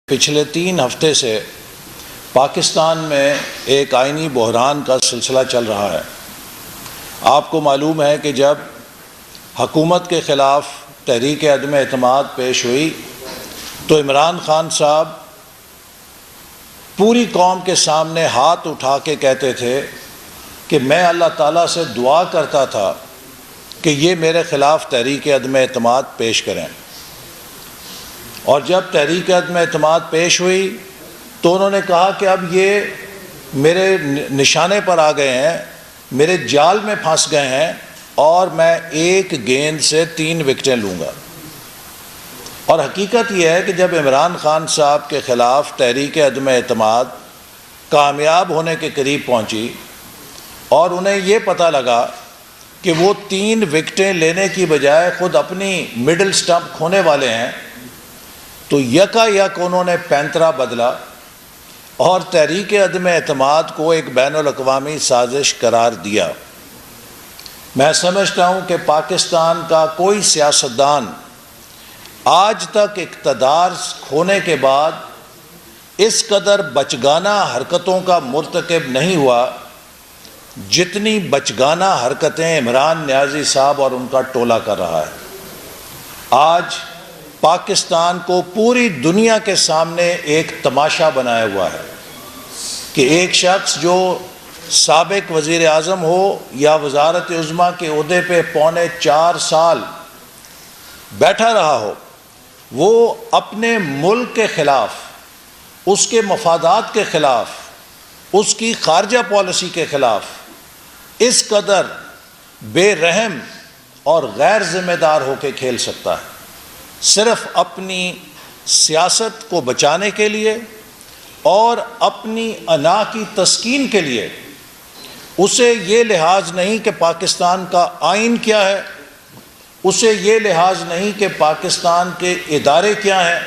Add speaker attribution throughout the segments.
Speaker 1: پچھلے 3 ہفتے سے پاکستان میں ایک آئینی بحران کا سلسلہ چل رہا ہے۔ آپ کو معلوم ہے کہ جب حکومت کے خلاف تحریک عدم اعتماد پیش ہوئی تو عمران خان صاحب پوری قوم کے سامنے ہاتھ اٹھا کے کہتے تھے کہ میں اللہ تعالیٰ سے دعا کرتا تھا کہ یہ میرے خلاف تحریک عدم اعتماد پیش کریں، اور جب تحریک عدم اعتماد پیش ہوئی تو انہوں نے کہا کہ اب یہ میرے نشانے پر آ گئے ہیں، میرے جال میں پھنس گئے ہیں، اور میں 1 گیند سے 3 وکٹیں لوں گا۔ اور حقیقت یہ ہے کہ جب عمران خان صاحب کے خلاف تحریک عدم اعتماد کامیاب ہونے کے قریب پہنچی اور انہیں یہ پتہ لگا کہ وہ 3 وکٹیں لینے کی بجائے خود اپنی مڈل سٹمپ کھونے والے ہیں، تو یکا یک انہوں نے پینترا بدلا اور تحریک عدم اعتماد کو ایک بین الاقوامی سازش قرار دیا۔ میں سمجھتا ہوں کہ پاکستان کا کوئی سیاستدان آج تک اقتدار کھونے کے بعد اس قدر بچگانہ حرکتوں کا مرتکب نہیں ہوا جتنی بچگانہ حرکتیں عمران نیازی صاحب اور ان کا ٹولہ کر رہا ہے۔ آج پاکستان کو پوری دنیا کے سامنے ایک تماشا بنایا ہوا ہے کہ ایک شخص جو سابق وزیر اعظم ہو یا وزارت عظمیٰ کے عہدے پہ 4.25 سال بیٹھا رہا ہو، وہ اپنے ملک کے خلاف، اس کے مفادات کے خلاف، اس کی خارجہ پالیسی کے خلاف اس قدر بے رحم اور غیر ذمہ دار ہو کے کھیل سکتا ہے۔ صرف اپنی سیاست کو بچانے کے لیے اور اپنی انا کی تسکین کے لیے اسے یہ لحاظ نہیں کہ پاکستان کا آئین کیا ہے، اسے یہ لحاظ نہیں کہ پاکستان کے ادارے کیا ہیں،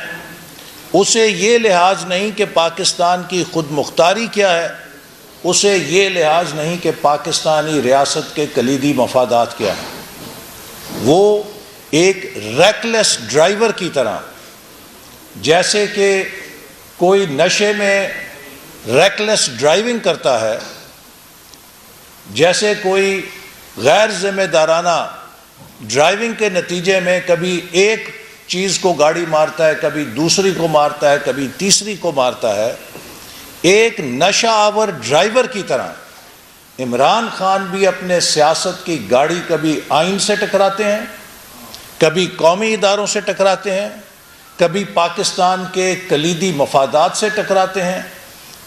Speaker 1: اسے یہ لحاظ نہیں کہ پاکستان کی خود مختاری کیا ہے، اسے یہ لحاظ نہیں کہ پاکستانی ریاست کے کلیدی مفادات کیا ہیں۔ وہ ایک ریکلیس ڈرائیور کی طرح، جیسے کہ کوئی نشے میں ریکلیس ڈرائیونگ کرتا ہے، جیسے کوئی غیر ذمہ دارانہ ڈرائیونگ کے نتیجے میں کبھی ایک چیز کو گاڑی مارتا ہے، کبھی دوسری کو مارتا ہے، کبھی تیسری کو مارتا ہے، ایک نشہ آور ڈرائیور کی طرح عمران خان بھی اپنے سیاست کی گاڑی کبھی آئین سے ٹکراتے ہیں، کبھی قومی اداروں سے ٹکراتے ہیں، کبھی پاکستان کے کلیدی مفادات سے ٹکراتے ہیں،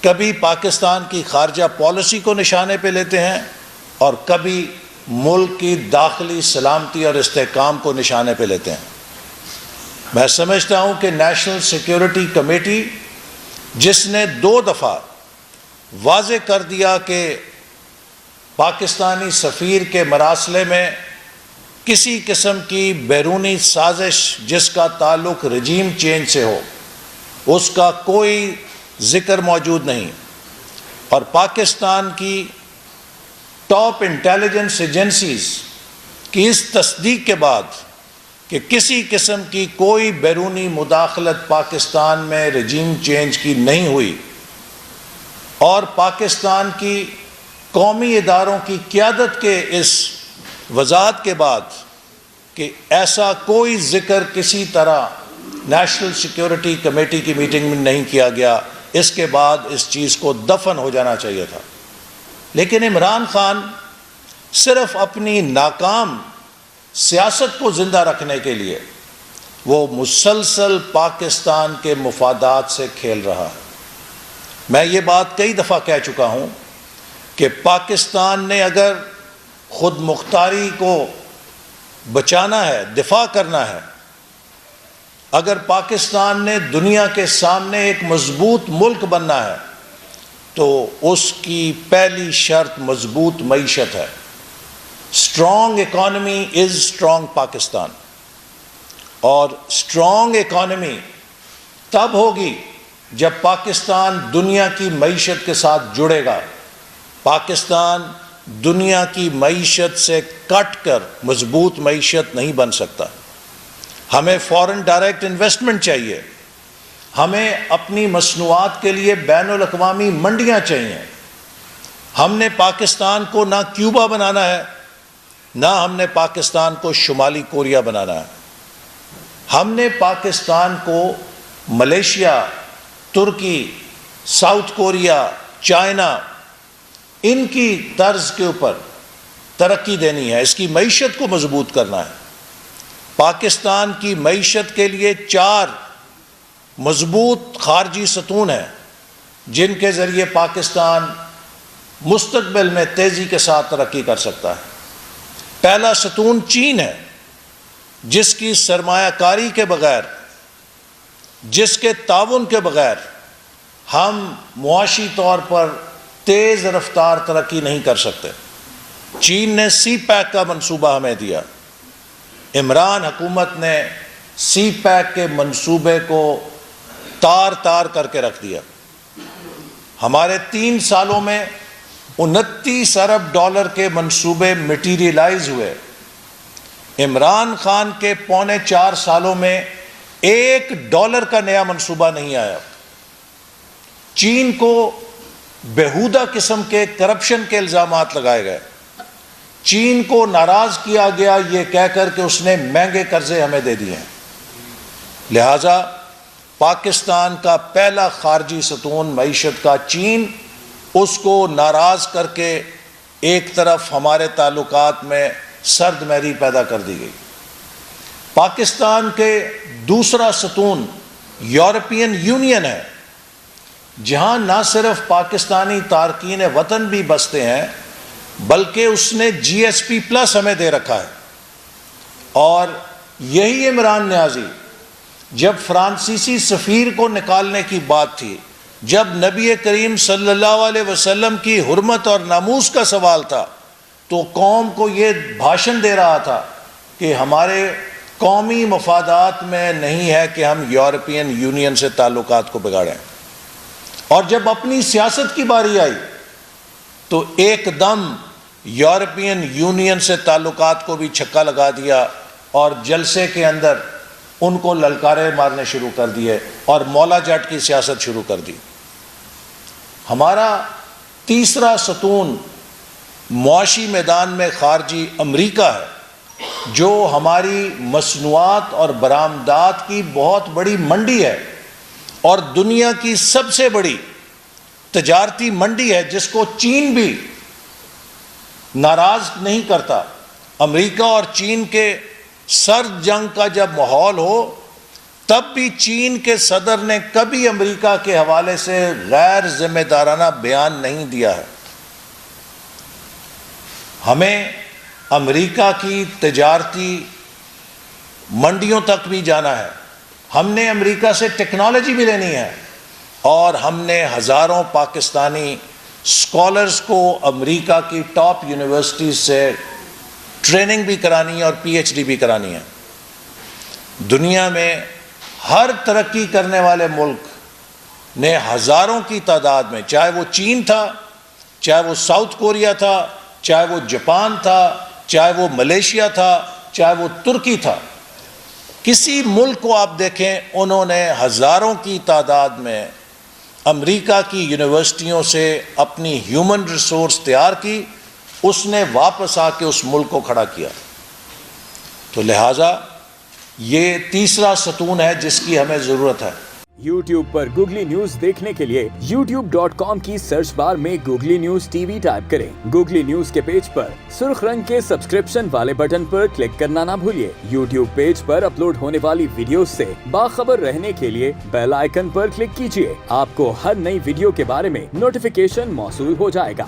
Speaker 1: کبھی پاکستان کی خارجہ پالیسی کو نشانے پہ لیتے ہیں، اور کبھی ملک کی داخلی سلامتی اور استحکام کو نشانے پہ لیتے ہیں۔ میں سمجھتا ہوں کہ نیشنل سیکیورٹی کمیٹی، جس نے 2 دفعہ واضح کر دیا کہ پاکستانی سفیر کے مراسلے میں کسی قسم کی بیرونی سازش جس کا تعلق رجیم چینج سے ہو، اس کا کوئی ذکر موجود نہیں، اور پاکستان کی ٹاپ انٹیلیجنس ایجنسیز کی اس تصدیق کے بعد کہ کسی قسم کی کوئی بیرونی مداخلت پاکستان میں رجیم چینج کی نہیں ہوئی، اور پاکستان کی قومی اداروں کی قیادت کے اس وضاحت کے بعد کہ ایسا کوئی ذکر کسی طرح نیشنل سیکیورٹی کمیٹی کی میٹنگ میں نہیں کیا گیا، اس کے بعد اس چیز کو دفن ہو جانا چاہیے تھا۔ لیکن عمران خان صرف اپنی ناکام سیاست کو زندہ رکھنے کے لیے وہ مسلسل پاکستان کے مفادات سے کھیل رہا ہے۔ میں یہ بات کئی دفعہ کہہ چکا ہوں کہ پاکستان نے اگر خود مختاری کو بچانا ہے، دفاع کرنا ہے، اگر پاکستان نے دنیا کے سامنے ایک مضبوط ملک بننا ہے، تو اس کی پہلی شرط مضبوط معیشت ہے۔ Strong economy is strong Pakistan, اور اسٹرانگ اکانومی تب ہوگی جب پاکستان دنیا کی معیشت کے ساتھ جڑے گا۔ پاکستان دنیا کی معیشت سے کٹ کر مضبوط معیشت نہیں بن سکتا۔ ہمیں فورن ڈائریکٹ انویسٹمنٹ چاہیے، ہمیں اپنی مصنوعات کے لیے بین الاقوامی منڈیاں چاہیے. ہم نے پاکستان کو نہ کیوبا بنانا ہے، نہ ہم نے پاکستان کو شمالی کوریا بنانا ہے. ہم نے پاکستان کو ملیشیا، ترکی، ساؤتھ کوریا، چائنا، ان کی طرز کے اوپر ترقی دینی ہے. اس کی معیشت کو مضبوط کرنا ہے. پاکستان کی معیشت کے لیے 4 مضبوط خارجی ستون ہیں جن کے ذریعے پاکستان مستقبل میں تیزی کے ساتھ ترقی کر سکتا ہے. پہلا ستون چین ہے، جس کی سرمایہ کاری کے بغیر، جس کے تعاون کے بغیر ہم معاشی طور پر تیز رفتار ترقی نہیں کر سکتے. چین نے سی پیک کا منصوبہ ہمیں دیا. عمران حکومت نے سی پیک کے منصوبے کو تار تار کر کے رکھ دیا. ہمارے 3 سالوں میں 29 ارب ڈالر کے منصوبے مٹیریلائز ہوئے. عمران خان کے 3.25 سالوں میں $1 کا نیا منصوبہ نہیں آیا. چین کو بیہودہ قسم کے کرپشن کے الزامات لگائے گئے. چین کو ناراض کیا گیا یہ کہہ کر کہ اس نے مہنگے قرضے ہمیں دے دیے ہیں. لہٰذا پاکستان کا پہلا خارجی ستون معیشت کا چین، اس کو ناراض کر کے ایک طرف ہمارے تعلقات میں سرد مہری پیدا کر دی گئی. پاکستان کے دوسرا ستون یورپین یونین ہے، جہاں نہ صرف پاکستانی تارکین وطن بھی بستے ہیں بلکہ اس نے GSP+ ہمیں دے رکھا ہے. اور یہی عمران نیازی جب فرانسیسی سفیر کو نکالنے کی بات تھی، جب نبی کریم صلی اللہ علیہ وسلم کی حرمت اور ناموس کا سوال تھا، تو قوم کو یہ بھاشن دے رہا تھا کہ ہمارے قومی مفادات میں نہیں ہے کہ ہم یورپین یونین سے تعلقات کو بگاڑیں. اور جب اپنی سیاست کی باری آئی تو ایک دم یورپین یونین سے تعلقات کو بھی چھکا لگا دیا اور جلسے کے اندر ان کو للکارے مارنے شروع کر دیے اور مولا جٹ کی سیاست شروع کر دی. ہمارا تیسرا ستون معاشی میدان میں خارجی امریکہ ہے، جو ہماری مصنوعات اور برآمدات کی بہت بڑی منڈی ہے اور دنیا کی سب سے بڑی تجارتی منڈی ہے، جس کو چین بھی ناراض نہیں کرتا. امریکہ اور چین کے سرد جنگ کا جب ماحول ہو تب بھی چین کے صدر نے کبھی امریکہ کے حوالے سے غیر ذمہ دارانہ بیان نہیں دیا ہے. ہمیں امریکہ کی تجارتی منڈیوں تک بھی جانا ہے. ہم نے امریکہ سے ٹیکنالوجی بھی لینی ہے اور ہم نے ہزاروں پاکستانی اسکالرز کو امریکہ کی ٹاپ یونیورسٹیز سے ٹریننگ بھی کرانی ہے اور PhD بھی کرانی ہے. دنیا میں ہر ترقی کرنے والے ملک نے ہزاروں کی تعداد میں، چاہے وہ چین تھا، چاہے وہ ساؤتھ کوریا تھا، چاہے وہ جاپان تھا، چاہے وہ ملیشیا تھا، چاہے وہ ترکی تھا، کسی ملک کو آپ دیکھیں انہوں نے ہزاروں کی تعداد میں امریکہ کی یونیورسٹیوں سے اپنی ہیومن ریسورس تیار کی، اس نے واپس آ کے اس ملک کو کھڑا کیا. تو لہٰذا یہ تیسرا ستون ہے جس کی ہمیں ضرورت ہے.
Speaker 2: YouTube پر گوگلی نیوز دیکھنے کے لیے youtube.com کی سرچ بار میں گوگلی نیوز TV ٹائپ کریں. گوگلی نیوز کے پیج پر سرخ رنگ کے سبسکرپشن والے بٹن پر کلک کرنا نہ بھولیے. YouTube پیج پر اپلوڈ ہونے والی ویڈیوز سے باخبر رہنے کے لیے بیل آئیکن پر کلک کیجیے. آپ کو ہر نئی ویڈیو کے بارے میں نوٹیفیکیشن موصول ہو جائے گا.